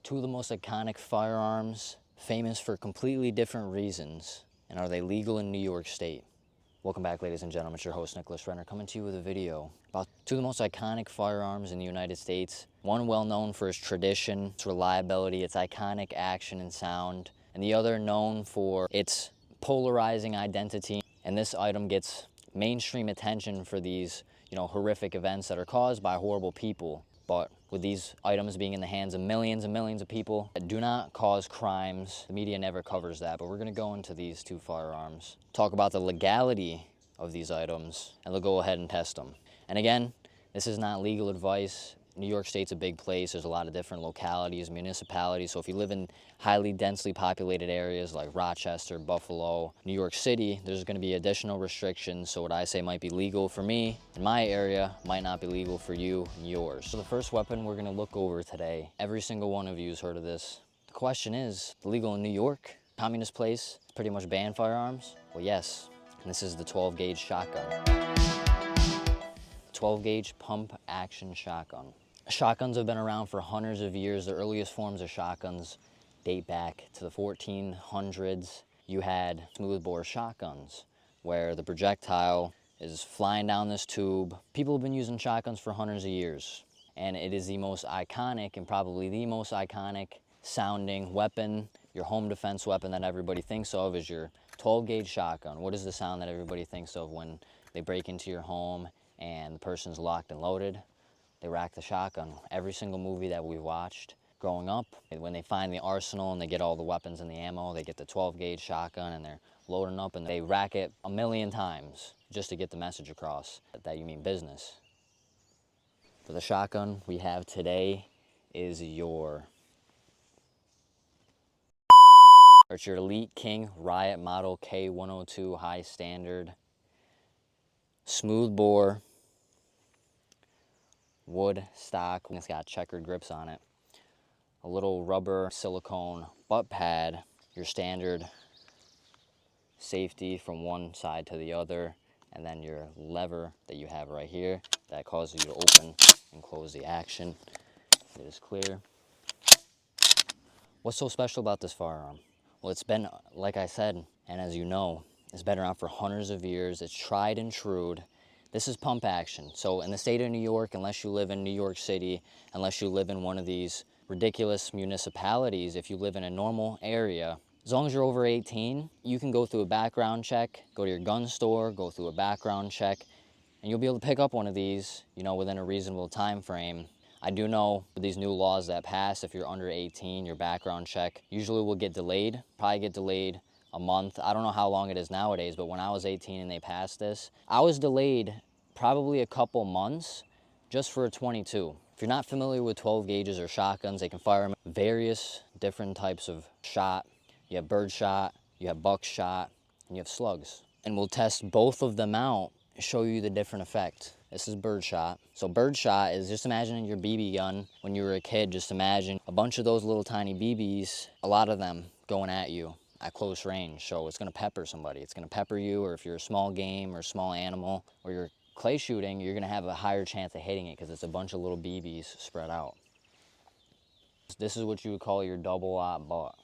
Two of the most iconic firearms, famous for completely different reasons. And are they legal in New York State? Welcome back, ladies and gentlemen. It's your host, Nicholas Renner, coming to you with a video about two of the most iconic firearms in the United States. One well known for its tradition, its reliability, its iconic action and sound, and the other known for its polarizing identity. And this item gets mainstream attention for these, horrific events that are caused by horrible people. But with these items being in the hands of millions and millions of people that do not cause crimes, the media never covers that. But we're gonna go into these two firearms, talk about the legality of these items, and they'll go ahead and test them. And again, this is not legal advice. New York State's a big place. There's a lot of different localities, municipalities. So if you live in highly densely populated areas like Rochester, Buffalo, New York City, there's gonna be additional restrictions. So what I say might be legal for me in my area might not be legal for you and yours. So the first weapon we're gonna look over today, every single one of you has heard of this. The question is, legal in New York? Communist place, pretty much ban firearms? Well, yes, and this is the 12 gauge shotgun. 12 gauge pump action shotgun. Shotguns have been around for hundreds of years. The earliest forms of shotguns date back to the 1400s. You had smoothbore shotguns where the projectile is flying down this tube. People have been using shotguns for hundreds of years, and it is the most iconic and probably the most iconic sounding weapon. Your home defense weapon that everybody thinks of is your 12 gauge shotgun. What is the sound that everybody thinks of when they break into your home and the person's locked and loaded? They rack the shotgun. Every single movie that we watched growing up, when they find the arsenal and they get all the weapons and the ammo, they get the 12 gauge shotgun and they're loading up and they rack it a million times just to get the message across that you mean business. For the shotgun we have today is it's your Elite King Riot Model K102 high standard, smooth bore, wood stock. It's got checkered grips on it, a little rubber silicone butt pad, your standard safety from one side to the other, and then your lever that you have right here that causes you to open and close the action. It is clear. What's so special about this firearm? Well, it's been, like I said, and as you know, it's been around for hundreds of years. It's tried and true. This is pump action. So in the state of New York, unless you live in New York City, unless you live in one of these ridiculous municipalities, if you live in a normal area, as long as you're over 18, you can go through a background check, go to your gun store, go through a background check, and you'll be able to pick up one of these, within a reasonable time frame. I do know with these new laws that pass, if you're under 18, your background check usually will get delayed, probably get delayed a month. I don't know how long it is nowadays, but when I was 18 and they passed this, I was delayed probably a couple months just for a 22. If you're not familiar with 12 gauges or shotguns, they can fire various different types of shot. You have bird shot, you have buck shot, and you have slugs. And we'll test both of them out and show you the different effect. This is bird shot. So bird shot is, just imagining your BB gun when you were a kid. Just imagine a bunch of those little tiny BBs, a lot of them going at you at close range. So it's gonna pepper somebody. It's gonna pepper you, or if you're a small game or a small animal, or you're clay shooting, you're gonna have a higher chance of hitting it because it's a bunch of little BBs spread out. This is what you would call your double-aught buck.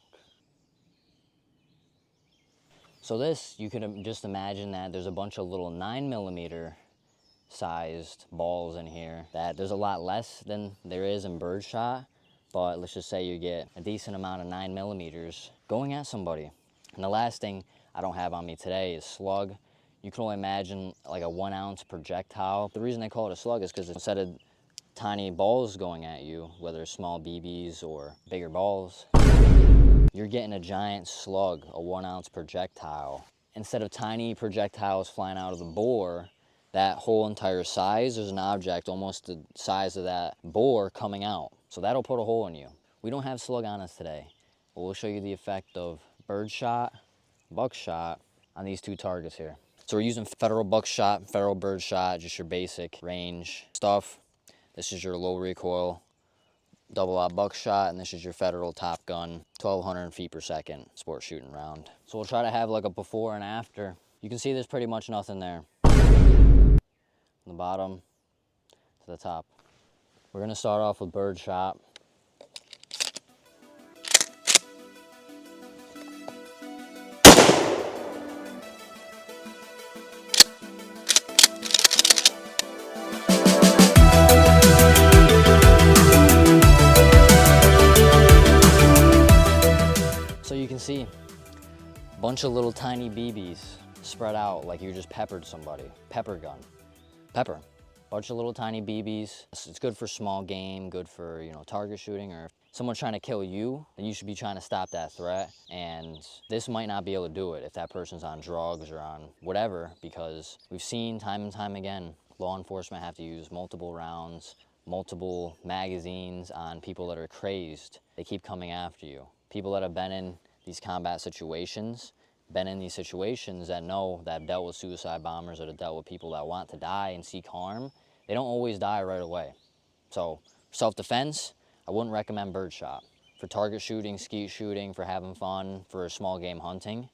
So this, you could just imagine that there's a bunch of little 9mm sized balls in here. That there's a lot less than there is in bird shot, but let's just say you get a decent amount of 9mm going at somebody. And the last thing I don't have on me today is slug. You can only imagine like a 1 ounce projectile. The reason they call it a slug is because instead of tiny balls going at you, whether it's small BBs or bigger balls, you're getting a giant slug, a 1 ounce projectile. Instead of tiny projectiles flying out of the bore, that whole entire size, there's an object almost the size of that bore coming out. So that'll put a hole in you. We don't have slug on us today, but we'll show you the effect of bird shot, buckshot on these two targets here. So we're using federal buckshot, federal bird shot, just your basic range stuff. This is your low recoil double-aught buckshot, and this is your federal Top Gun 1200 feet per second sport shooting round. So we'll try to have like a before and after. You can see there's pretty much nothing there. From the bottom to the top. We're gonna start off with bird shot. Bunch of little tiny BBs spread out like you just peppered somebody. Pepper gun. Pepper. Bunch of little tiny BBs. It's good for small game, good for, you know, target shooting, or if someone's trying to kill you, then you should be trying to stop that threat. And this might not be able to do it if that person's on drugs or on whatever, because we've seen time and time again, law enforcement have to use multiple rounds, multiple magazines on people that are crazed. They keep coming after you. People that have been in these combat situations, been in these situations that know, that have dealt with suicide bombers, that have dealt with people that want to die and seek harm, they don't always die right away. So self-defense, I wouldn't recommend birdshot. For target shooting, skeet shooting, for having fun, for small game hunting,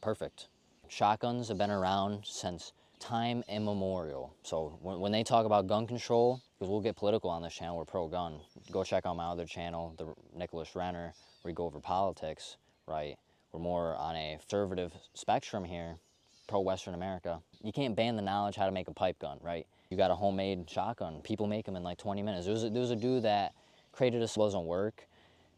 perfect. Shotguns have been around since time immemorial. So when they talk about gun control, because we'll get political on this channel, we're pro-gun. Go check out my other channel, the Nicholas Renner, where we go over politics, right? We're more on a conservative spectrum here, pro-Western America. You can't ban the knowledge how to make a pipe gun, right? You got a homemade shotgun. People make them in like 20 minutes. There was a dude that created this, doesn't work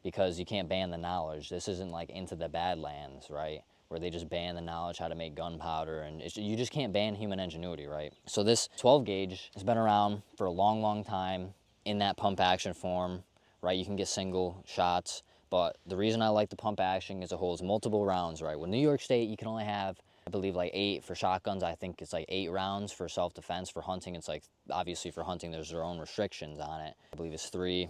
because you can't ban the knowledge. This isn't like Into the Badlands, right? Where they just ban the knowledge how to make gunpowder, and you just can't ban human ingenuity, right? So this 12 gauge has been around for a long, long time in that pump action form, right? You can get single shots, but the reason I like the pump action is it holds multiple rounds, right? With New York State, you can only have, I believe, like 8 for shotguns. I think it's like 8 rounds for self-defense. For hunting, it's like, obviously for hunting, there's their own restrictions on it. I believe it's 3.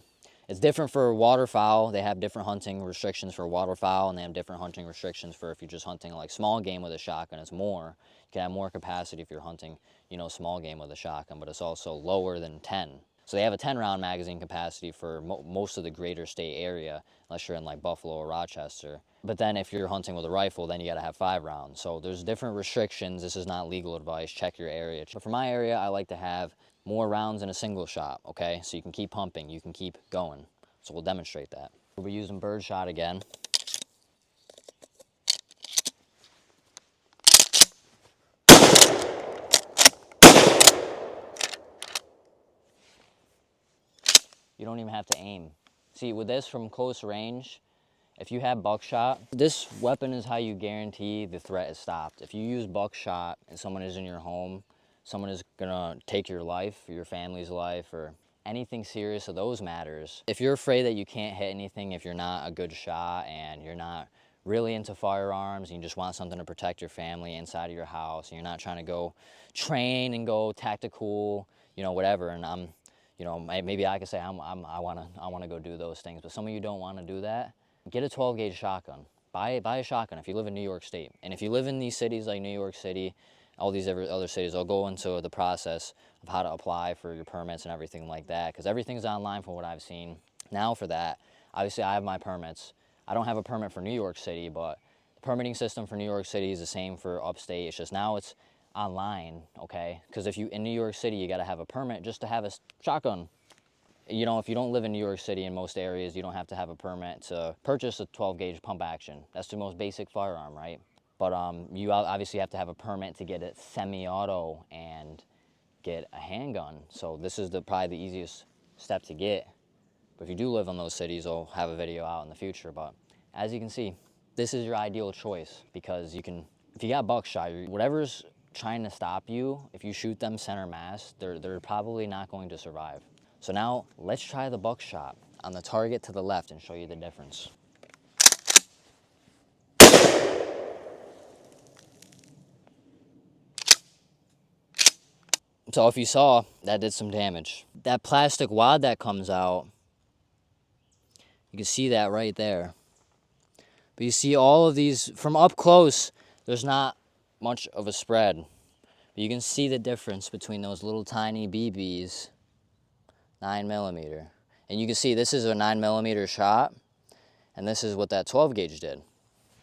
It's different for waterfowl. They have different hunting restrictions for waterfowl, and they have different hunting restrictions for if you're just hunting like small game with a shotgun. It's more. You can have more capacity if you're hunting, you know, small game with a shotgun, but it's also lower than 10. So they have a 10-round magazine capacity for most of the greater state area, unless you're in like Buffalo or Rochester. But then if you're hunting with a rifle, then you got to have 5 rounds. So there's different restrictions. This is not legal advice. Check your area. But for my area, I like to have more rounds in a single shot, okay? So you can keep pumping, you can keep going. So we'll demonstrate that. We'll be using birdshot again. You don't even have to aim. See, with this from close range, if you have buckshot, this weapon is how you guarantee the threat is stopped. If you use buckshot and someone is in your home, someone is gonna take your life, or your family's life, or anything serious of those matters. If you're afraid that you can't hit anything, if you're not a good shot and you're not really into firearms and you just want something to protect your family inside of your house, and you're not trying to go train and go tactical, you know, whatever, and you know, maybe I could say I wanna go do those things, but some of you don't wanna do that, get a 12 gauge shotgun. Buy a shotgun if you live in New York State. And if you live in these cities like New York City, all these other cities, I'll go into the process of how to apply for your permits and everything like that, because everything's online from what I've seen. Now for that, obviously I have my permits. I don't have a permit for New York City, but the permitting system for New York City is the same for upstate. It's just now it's online, okay? Because if you, in New York City, you gotta have a permit just to have a shotgun. You know, if you don't live in New York City, in most areas, you don't have to have a permit to purchase a 12 gauge pump action. That's the most basic firearm, right? But you obviously have to have a permit to get it semi-auto and get a handgun. So this is probably the easiest step to get. But if you do live in those cities, I'll have a video out in the future. But as you can see, this is your ideal choice, because you can, if you got buckshot, whatever's trying to stop you, if you shoot them center mass, they're probably not going to survive. So now let's try the buckshot on the target to the left and show you the difference. So if you saw, that did some damage. That plastic wad that comes out, you can see that right there. But you see all of these, from up close, there's not much of a spread. But you can see the difference between those little tiny BBs, 9mm. And you can see this is a 9mm shot, and this is what that 12 gauge did.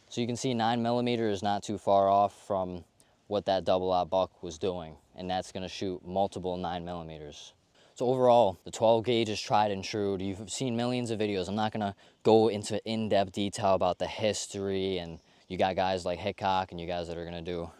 So you can see 9mm is not too far off from what that double-aught buck was doing, and that's gonna shoot multiple 9mm. So overall, the 12 gauge is tried and true. You've seen millions of videos. I'm not gonna go into in-depth detail about the history, and you got guys like Hickok and you guys that are gonna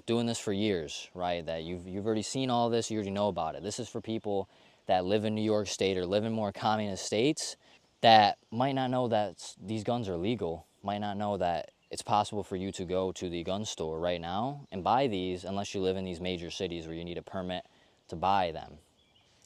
doing this for years, right? That you've already seen all this, you already know about it. This is for people that live in New York State or live in more communist states that might not know that these guns are legal, might not know that it's possible for you to go to the gun store right now and buy these unless you live in these major cities where you need a permit to buy them.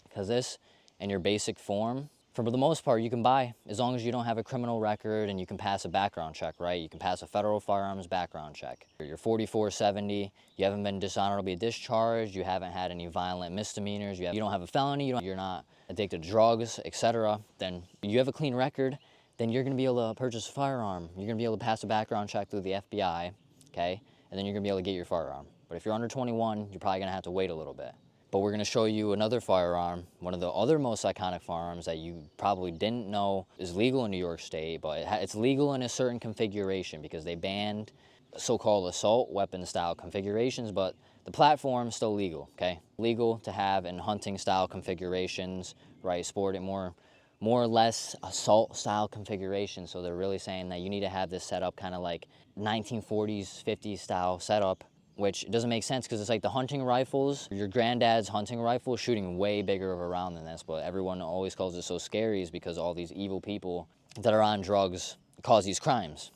Because this, in your basic form, for the most part, you can buy as long as you don't have a criminal record and you can pass a background check, right? You can pass a federal firearms background check. You're 4470, you haven't been dishonorably discharged, you haven't had any violent misdemeanors, you don't have a felony, you're not addicted to drugs, etc. Then you have a clean record, then you're gonna be able to purchase a firearm. You're gonna be able to pass a background check through the FBI, okay? And then you're gonna be able to get your firearm. But if you're under 21, you're probably gonna have to wait a little bit. But we're gonna show you another firearm, one of the other most iconic firearms that you probably didn't know is legal in New York State, but it's legal in a certain configuration because they banned so-called assault weapon style configurations, but the platform's still legal, okay? Legal to have in hunting style configurations, right? Sporting more or less assault style configuration. So they're really saying that you need to have this set up kind of like 1940s, 50s style setup, which doesn't make sense because it's like the hunting rifles, your granddad's hunting rifle shooting way bigger of a round than this, but everyone always calls it so scary is because all these evil people that are on drugs cause these crimes.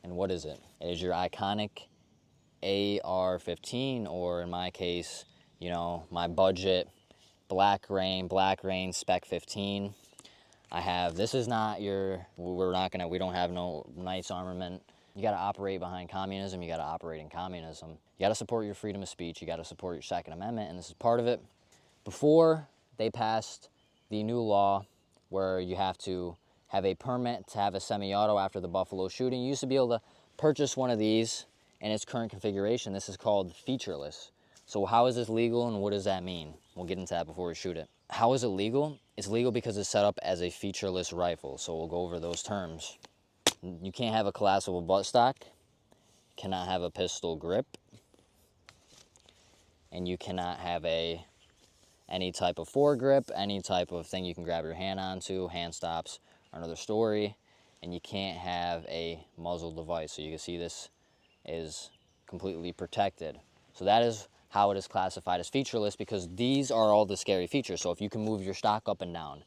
And what is it? It is your iconic AR-15, or in my case, you know, my budget Black Rain Spec 15. I have, this is not your, we don't have no nice armament. You gotta operate behind communism, you gotta operate in communism. You gotta support your freedom of speech, you gotta support your Second Amendment, and this is part of it. Before they passed the new law where you have to have a permit to have a semi-auto after the Buffalo shooting, you used to be able to purchase one of these in its current configuration. This is called featureless. So how is this legal and what does that mean? We'll get into that before we shoot it. How is it legal? It's legal because it's set up as a featureless rifle, so we'll go over those terms. You can't have a collapsible buttstock, cannot have a pistol grip, and you cannot have any type of foregrip, any type of thing you can grab your hand onto. Hand stops are another story. And you can't have a muzzle device. So you can see this is completely protected. So that is how it is classified as featureless, because these are all the scary features. So if you can move your stock up and down,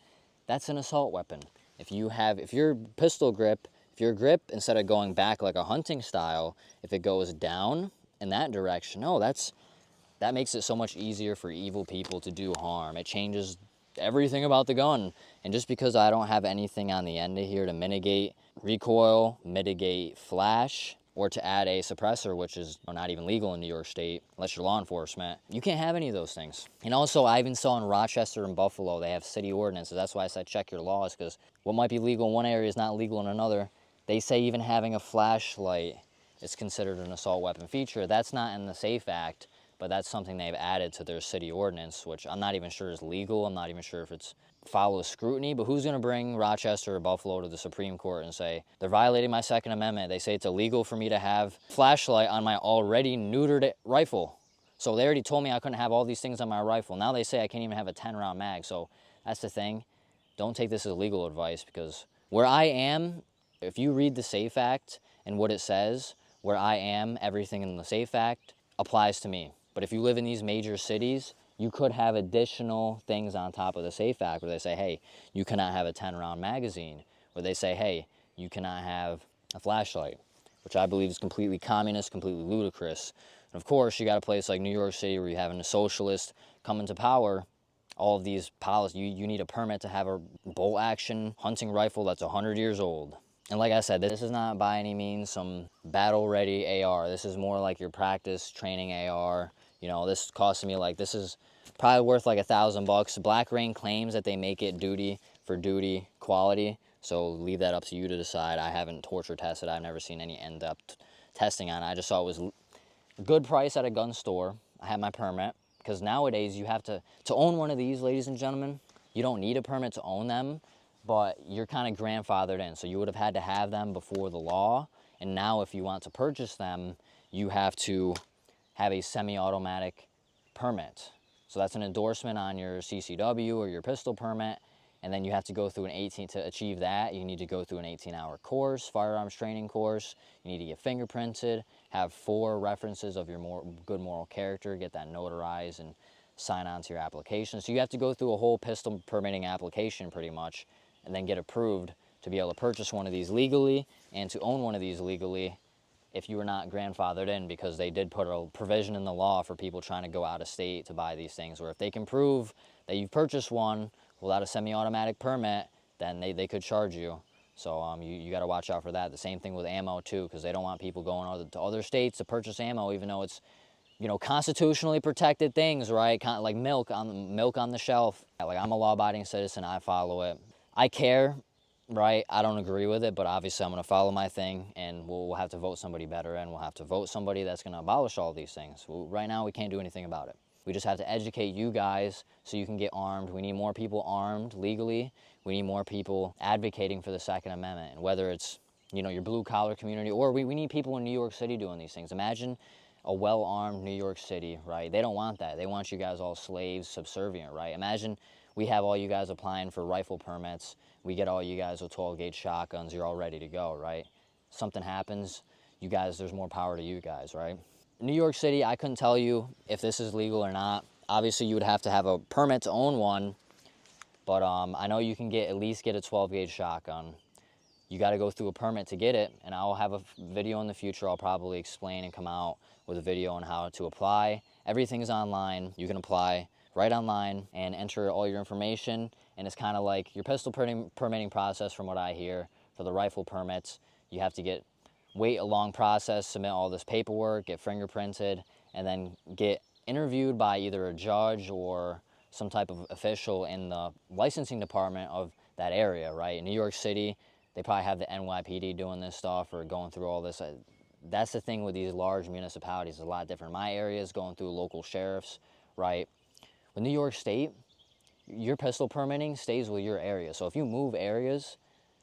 that's an assault weapon. If your pistol grip, if your grip, instead of going back like a hunting style, if it goes down in that direction, that makes it so much easier for evil people to do harm. It changes everything about the gun. And just because I don't have anything on the end of here to mitigate recoil, mitigate flash, or to add a suppressor, which is not even legal in New York State, unless you're law enforcement, you can't have any of those things. And also, I even saw in Rochester and Buffalo, they have city ordinances. That's why I said check your laws, because what might be legal in one area is not legal in another. They say even having a flashlight is considered an assault weapon feature. That's not in the SAFE Act, but that's something they've added to their city ordinance, which I'm not even sure is legal. I'm not even sure if it's follows scrutiny, but who's gonna bring Rochester or Buffalo to the Supreme Court and say, they're violating my Second Amendment. They say it's illegal for me to have flashlight on my already neutered rifle. So they already told me I couldn't have all these things on my rifle. Now they say I can't even have a 10-round mag. So that's the thing. Don't take this as legal advice, because where I am, if you read the SAFE Act and what it says, where I am, everything in the SAFE Act applies to me. But if you live in these major cities, you could have additional things on top of the SAFE Act where they say, hey, you cannot have a 10-round magazine. Where they say, hey, you cannot have a flashlight, which I believe is completely communist, completely ludicrous. And of course, you got a place like New York City where you're having a socialist come into power. All of these policies, you need a permit to have a bolt-action hunting rifle that's 100 years old. And like I said, this is not by any means some battle-ready AR. This is more like your practice training AR. You know, this costing me like, this is probably worth like $1,000. Black Rain claims that they make it duty for duty quality. So leave that up to you to decide. I haven't torture tested. I've never seen any in-depth testing on it. I just saw it was a good price at a gun store. I had my permit, because nowadays you have to own one of these, ladies and gentlemen, you don't need a permit to own them, but you're kind of grandfathered in. So you would have had to have them before the law. And now if you want to purchase them, you have to have a semi-automatic permit. So that's an endorsement on your CCW or your pistol permit, and then you have to go through to achieve that, you need to go through an 18-hour course, firearms training course, you need to get fingerprinted, have 4 references of your good moral character, get that notarized and sign on to your application. So you have to go through a whole pistol permitting application pretty much, and then get approved to be able to purchase one of these legally and to own one of these legally. if you were not grandfathered in, because they did put a provision in the law for people trying to go out of state to buy these things, where if they can prove that you've purchased one without a semi-automatic permit, then they could charge you. So you got to watch out for that. The same thing with ammo too, because they don't want people going to other states to purchase ammo, even though it's, you know, constitutionally protected things, right? Kind of like milk on the shelf. Like, I'm a law-abiding citizen, I follow it. I care, right? I don't agree with it, but obviously I'm going to follow my thing, and we'll have to vote somebody better, and we'll have to vote somebody that's going to abolish all these things. Right now, we can't do anything about it. We just have to educate you guys so you can get armed. We need more people armed legally. We need more people advocating for the Second Amendment, and whether it's, you know, your blue-collar community, or we need people in New York City doing these things. Imagine a well-armed New York City, right? They don't want that. They want you guys all slaves, subservient, right? Imagine we have all you guys applying for rifle permits. We get all you guys with 12-gauge shotguns. You're all ready to go, right? Something happens, you guys, there's more power to you guys, right? New York City, I couldn't tell you if this is legal or not. Obviously, you would have to have a permit to own one, but I know you can at least get a 12-gauge shotgun. You got to go through a permit to get it, and I'll have a video in the future. I'll probably explain and come out with a video on how to apply. Everything's online. You can apply right online and enter all your information, and it's kind of like your pistol permitting process, from what I hear. For the rifle permits, you have to wait a long process, submit all this paperwork, get fingerprinted, and then get interviewed by either a judge or some type of official in the licensing department of that area, right? In New York City, they probably have the NYPD doing this stuff or going through all this. That's the thing with these large municipalities. It's a lot different. My area is going through local sheriffs, right? With New York State, your pistol permitting stays with your area. So if you move areas,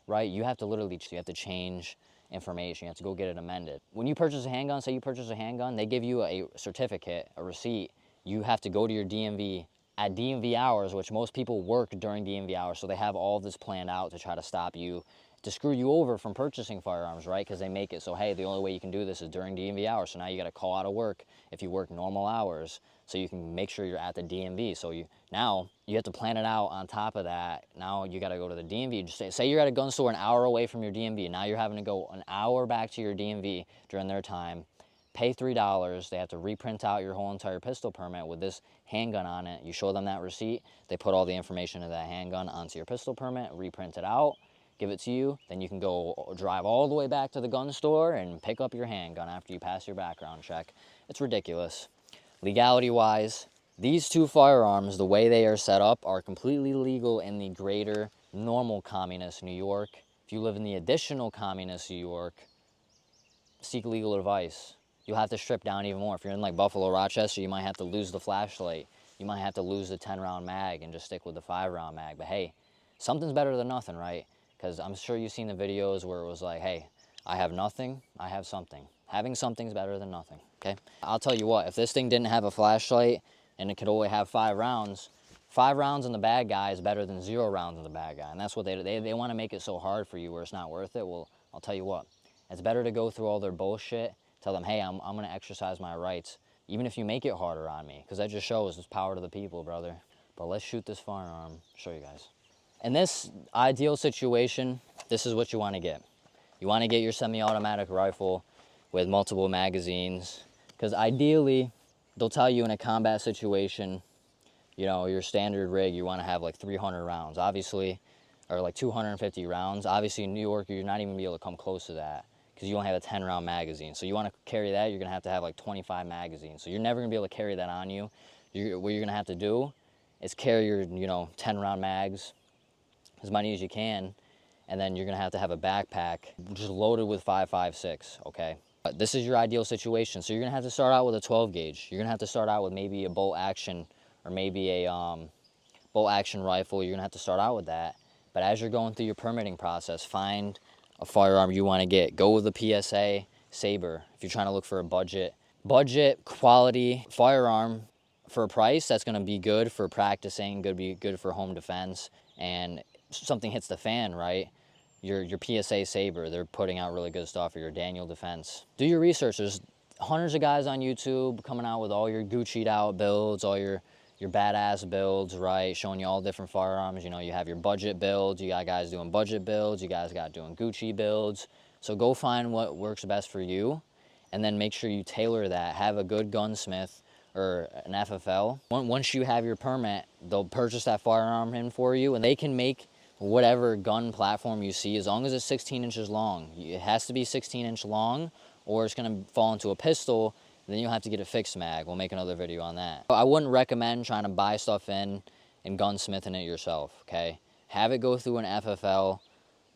right, you have to change information. You have to go get it amended. When you purchase a handgun, say you purchase a handgun, they give you a certificate, a receipt. You have to go to your DMV at DMV hours, which most people work during DMV hours, so they have all this planned out to try to stop you, to screw you over from purchasing firearms, right? Because they make it so, hey, the only way you can do this is during DMV hours. So now you got to call out of work if you work normal hours, so you can make sure you're at the DMV. So now you have to plan it out on top of that. Now you got to go to the DMV. Just say you're at a gun store an hour away from your DMV. Now you're having to go an hour back to your DMV during their time. Pay $3. They have to reprint out your whole entire pistol permit with this handgun on it. You show them that receipt. They put all the information of that handgun onto your pistol permit, reprint it out, give it to you. Then you can go drive all the way back to the gun store and pick up your handgun after you pass your background check. It's ridiculous. Legality-wise, these two firearms, the way they are set up, are completely legal in the greater normal communist New York. If you live in the additional communist New York, seek legal advice. You'll have to strip down even more. If you're in like Buffalo, Rochester, you might have to lose the flashlight. You might have to lose the 10-round mag and just stick with the 5-round mag. But hey, something's better than nothing, right? Because I'm sure you've seen the videos where it was like, hey, I have nothing, I have something. Having something's better than nothing, okay? I'll tell you what, if this thing didn't have a flashlight and it could only have 5 rounds, 5 rounds in the bad guy is better than 0 rounds in the bad guy. And that's what they want to make it so hard for you where it's not worth it. Well, I'll tell you what, it's better to go through all their bullshit, tell them, hey, I'm going to exercise my rights, even if you make it harder on me, because that just shows it's power to the people, brother. But let's shoot this firearm, show you guys. In this ideal situation, this is what you want to get. You want to get your semi-automatic rifle with multiple magazines, because ideally, they'll tell you in a combat situation, you know, your standard rig, you want to have like 300 rounds, obviously, or like 250 rounds. Obviously, in New York, you're not even going to be able to come close to that, because you only have a 10-round magazine. So you want to carry that, you're going to have like 25 magazines. So you're never going to be able to carry that on you. What you're going to have to do is carry your, 10-round mags, as many as you can, and then you're going to have a backpack just loaded with 5.56, okay? But this is your ideal situation. So you're going to have to start out with a 12-gauge. You're going to have to start out with maybe a bolt action or maybe a bolt action rifle. You're going to have to start out with that. But as you're going through your permitting process, find a firearm you want to get. Go with a PSA Saber if you're trying to look for a budget quality firearm for a price that's going to be good for practicing, be good for home defense, and something hits the fan, right? Your PSA Saber, they're putting out really good stuff, or your Daniel Defense. Do your research. There's hundreds of guys on YouTube coming out with all your Gucci'd out builds, all your badass builds, right? Showing you all different firearms. You have your budget builds. You got guys doing budget builds. You guys got doing Gucci builds. So go find what works best for you and then make sure you tailor that. Have a good gunsmith or an FFL. Once you have your permit, they'll purchase that firearm in for you, and they can make whatever gun platform you see, as long as it's 16 inches long. It has to be 16-inch long, or it's gonna fall into a pistol, then you'll have to get a fixed mag. We'll make another video on that. I wouldn't recommend trying to buy stuff in and gunsmithing it yourself, okay? Have it go through an FFL,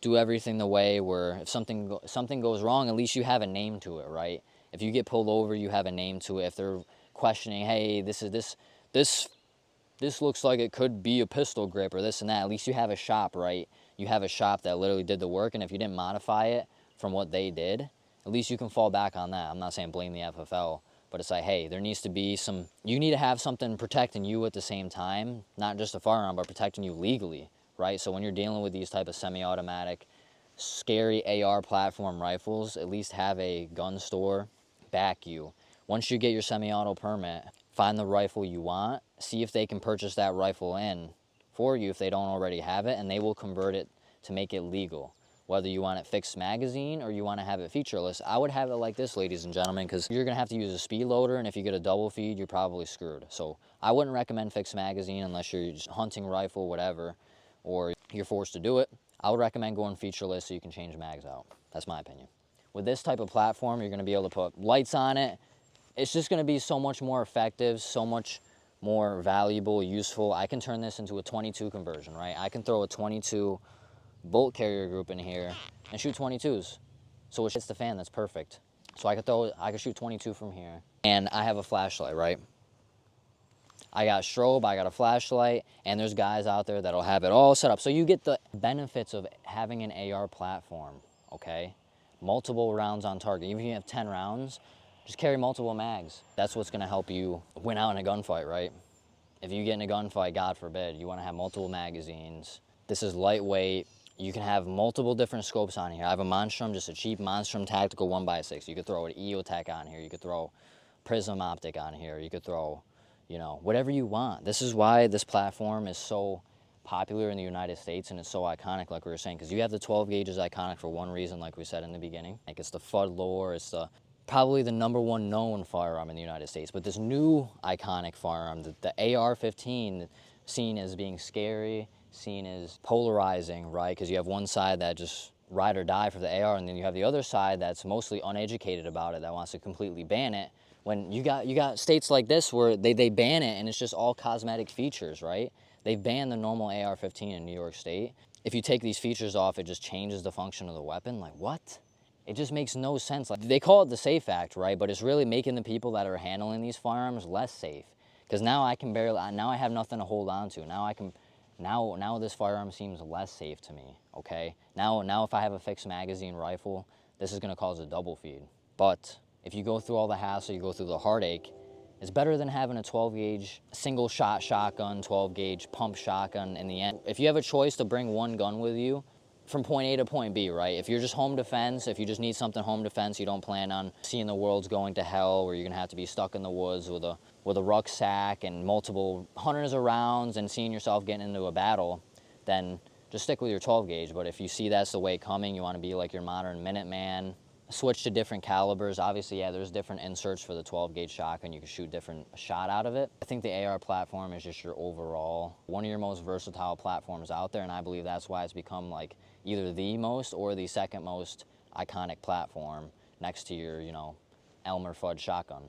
do everything the way where if something goes wrong, at least you have a name to it, right? If you get pulled over, you have a name to it. If they're questioning, hey, this looks like it could be a pistol grip or this and that, at least you have a shop, right? You have a shop that literally did the work, and if you didn't modify it from what they did, at least you can fall back on that. I'm not saying blame the FFL, but it's like, hey, there needs to be you need to have something protecting you at the same time, not just a firearm, but protecting you legally, right? So when you're dealing with these type of semi-automatic, scary AR platform rifles, at least have a gun store back you. Once you get your semi-auto permit, find the rifle you want, see if they can purchase that rifle in for you if they don't already have it, and they will convert it to make it legal. Whether you want it fixed magazine or you want to have it featureless, I would have it like this, ladies and gentlemen, because you're going to have to use a speed loader, and if you get a double feed, you're probably screwed. So I wouldn't recommend fixed magazine unless you're just hunting rifle, whatever, or you're forced to do it. I would recommend going featureless so you can change mags out. That's my opinion. With this type of platform, you're going to be able to put lights on it. It's just going to be so much more effective, so much more valuable, useful. I can turn this into a 22 conversion, right? I can throw a 22 bolt carrier group in here and shoot 22s. So it hits the fan, that's perfect. So I could shoot 22 from here. And I have a flashlight, right? I got strobe, I got a flashlight, and there's guys out there that'll have it all set up. So you get the benefits of having an AR platform, okay? Multiple rounds on target. Even if you have 10 rounds, just carry multiple mags. That's what's gonna help you win out in a gunfight, right? If you get in a gunfight, God forbid, you wanna have multiple magazines. This is lightweight. You can have multiple different scopes on here. I have a Monstrum, just a cheap Monstrum Tactical 1x6. You could throw an EOTech on here. You could throw Prism Optic on here. You could throw, you know, whatever you want. This is why this platform is so popular in the United States, and it's so iconic, like we were saying, because you have the 12 gauge is iconic for one reason, like we said in the beginning. Like, it's the FUD lore, it's probably the #1 known firearm in the United States. But this new iconic firearm, the AR-15, seen as being scary, seen as polarizing, right? Because you have one side that just ride or die for the AR, and then you have the other side that's mostly uneducated about it, that wants to completely ban it. When you got states like this where they ban it and it's just all cosmetic features, right? They've banned the normal AR-15 in New York State. If you take these features off, it just changes the function of the weapon. Like, what? It just makes no sense. Like, they call it the SAFE Act, right? But it's really making the people that are handling these firearms less safe. Because now I have nothing to hold on to. Now this firearm seems less safe to me, okay? Now if I have a fixed magazine rifle, this is gonna cause a double feed. But if you go through all the hassle, you go through the heartache, it's better than having a 12 gauge single shot shotgun, 12 gauge pump shotgun in the end. If you have a choice to bring one gun with you from point A to point B, right? If you're just home defense, if you just need something home defense, you don't plan on seeing the world's going to hell where you're gonna have to be stuck in the woods with a rucksack and multiple hundreds of rounds and seeing yourself getting into a battle, then just stick with your 12 gauge. But if you see that's the way coming, you wanna be like your modern Minuteman, switch to different calibers. Obviously, yeah, there's different inserts for the 12 gauge shotgun. You can shoot different shot out of it. I think the AR platform is just your overall, one of your most versatile platforms out there, and I believe that's why it's become like either the most or the second most iconic platform next to your, you know, Elmer Fudd shotgun.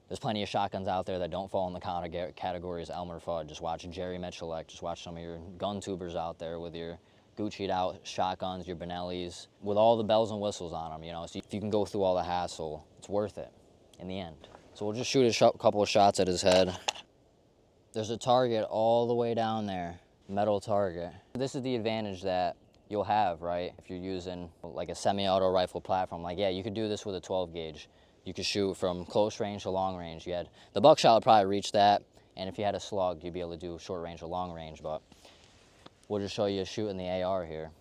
There's plenty of shotguns out there that don't fall in the category as Elmer Fudd. Just watch Jerry Mitchellek, just watch some of your gun tubers out there with your Gucci'd out shotguns, your Benellis, with all the bells and whistles on them, you know. So if you can go through all the hassle, it's worth it in the end. So we'll just shoot a couple of shots at his head. There's a target all the way down there, metal target. This is the advantage that you'll have, right? If you're using like a semi-auto rifle platform, like, yeah, you could do this with a 12 gauge. You could shoot from close range to long range. The buckshot would probably reach that, and if you had a slug, you'd be able to do short range or long range, but we'll just show you shooting the AR here.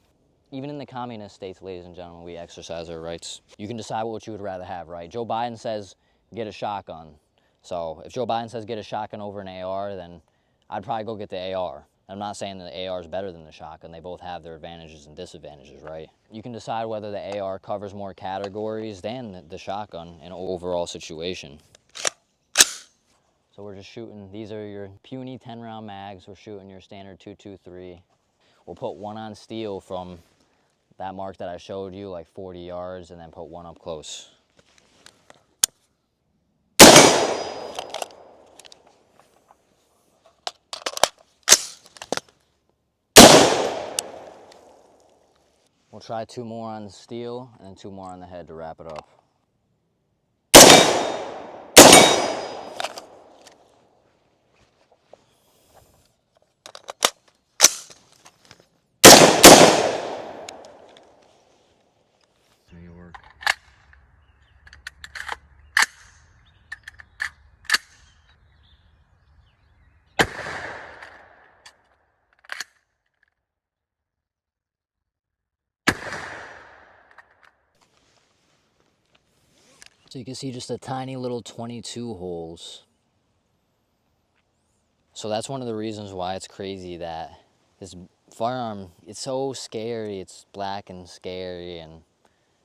Even in the communist states, ladies and gentlemen, we exercise our rights. You can decide what you would rather have, right? Joe Biden says, get a shotgun. So if Joe Biden says get a shotgun over an AR, then I'd probably go get the AR. I'm not saying that the AR is better than the shotgun. They both have their advantages and disadvantages, right? You can decide whether the AR covers more categories than the shotgun in an overall situation. So we're just shooting, these are your puny 10-round mags. We're shooting your standard 223. We'll put one on steel from that mark that I showed you, like 40 yards, and then put one up close. We'll try 2 more on the steel and then 2 more on the head to wrap it up. New York. So you can see just a tiny little 22 holes. So that's one of the reasons why it's crazy that this firearm, it's so scary, it's black and scary, and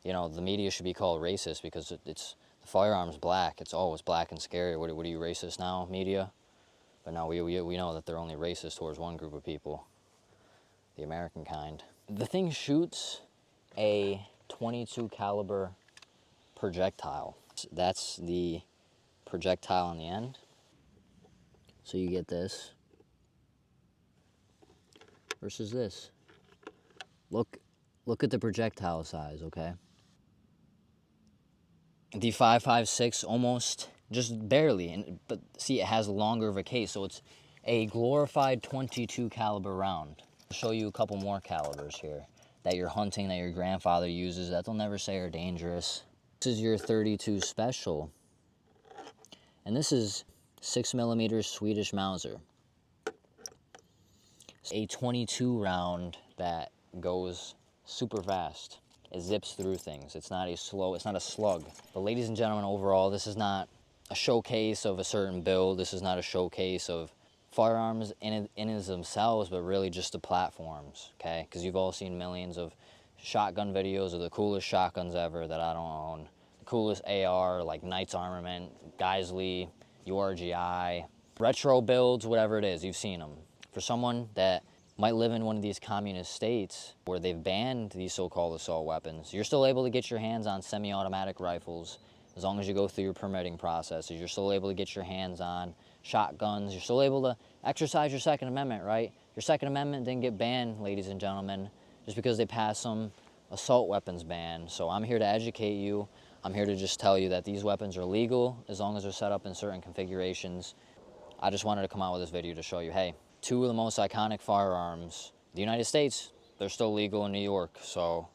you know, the media should be called racist because it's the firearm's black. It's always black and scary. What are you, racist now, media? But now we know that they're only racist towards one group of people, the American kind. The thing shoots a 22 caliber projectile. That's the projectile on the end. So you get this versus this. Look at the projectile size, okay? The 5.56 almost, just barely, but see, it has longer of a case, so it's a glorified 22 caliber round. I'll show you a couple more calibers here that you're hunting, that your grandfather uses, that they'll never say are dangerous. This is your 32 special, and this is 6mm Swedish Mauser. It's a 22 round that goes super fast. It zips through things. It's not a slug. But ladies and gentlemen, overall, this is not a showcase of a certain build. This is not a showcase of firearms in themselves, but really just the platforms, okay? Because you've all seen millions of shotgun videos of the coolest shotguns ever that I don't own. The coolest AR, like Knight's Armament, Geisley, URGI, retro builds, whatever it is, you've seen them. For someone that might live in one of these communist states where they've banned these so-called assault weapons, you're still able to get your hands on semi-automatic rifles as long as you go through your permitting processes. You're still able to get your hands on shotguns. You're still able to exercise your Second Amendment, right? Your Second Amendment didn't get banned, ladies and gentlemen, just because they passed some assault weapons ban. So I'm here to educate you. I'm here to just tell you that these weapons are legal as long as they're set up in certain configurations. I just wanted to come out with this video to show you, hey, 2 of the most iconic firearms in the United States, they're still legal in New York. So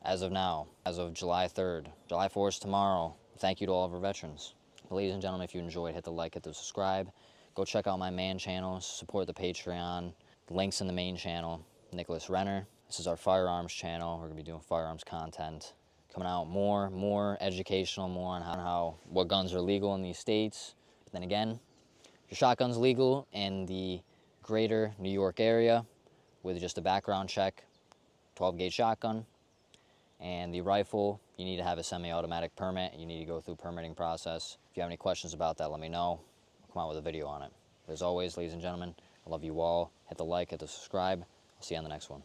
as of now, as of July 3rd, July 4th tomorrow, thank you to all of our veterans. Ladies and gentlemen, if you enjoyed, hit the like, hit the subscribe. Go check out my main channel, support the Patreon. The link's in the main channel, Nicholas Renner. This is our firearms channel. We're gonna be doing firearms content. Coming out more educational, more on what guns are legal in these states. But then again, your shotgun's legal in the greater New York area with just a background check, 12-gauge shotgun, and the rifle, you need to have a semi-automatic permit. You need to go through permitting process. If you have any questions about that, let me know. I'll come out with a video on it. But as always, ladies and gentlemen, I love you all. Hit the like, hit the subscribe. I'll see you on the next one.